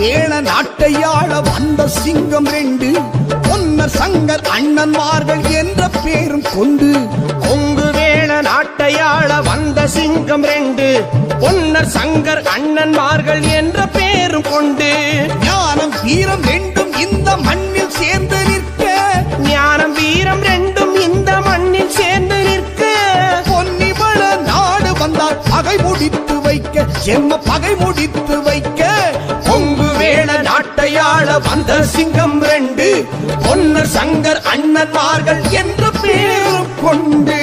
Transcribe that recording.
வேள நாட்டையாள வந்த சிங்கம் 2 பொன்னர் சங்கர் அண்ணன்மார்கள் என்ற பேரும் கொண்டு. கொங்கு வேள நாட்டையாள வந்த சிங்கம் 2 பொன்னர் சங்கர் அண்ணன்மார்கள் என்ற பேரும் கொண்டு. ஞானம் வீரம் 2 இந்த மண்ணில் சேர்ந்து நிற்க. ஞானம் வீரம் 2 இந்த மண்ணில் சேர்ந்து நிற்க. பொன்னிவள நாடு வந்தால் பகை முடித்து வைக்க, செம்ம பகை முடித்து வைக்க. கொங்கு வேள நாட்டையாள வந்த சிங்கம் 2 பொன்னர் சங்கர் அண்ணன்மார்கள் என்ற பேரும் கொண்டு.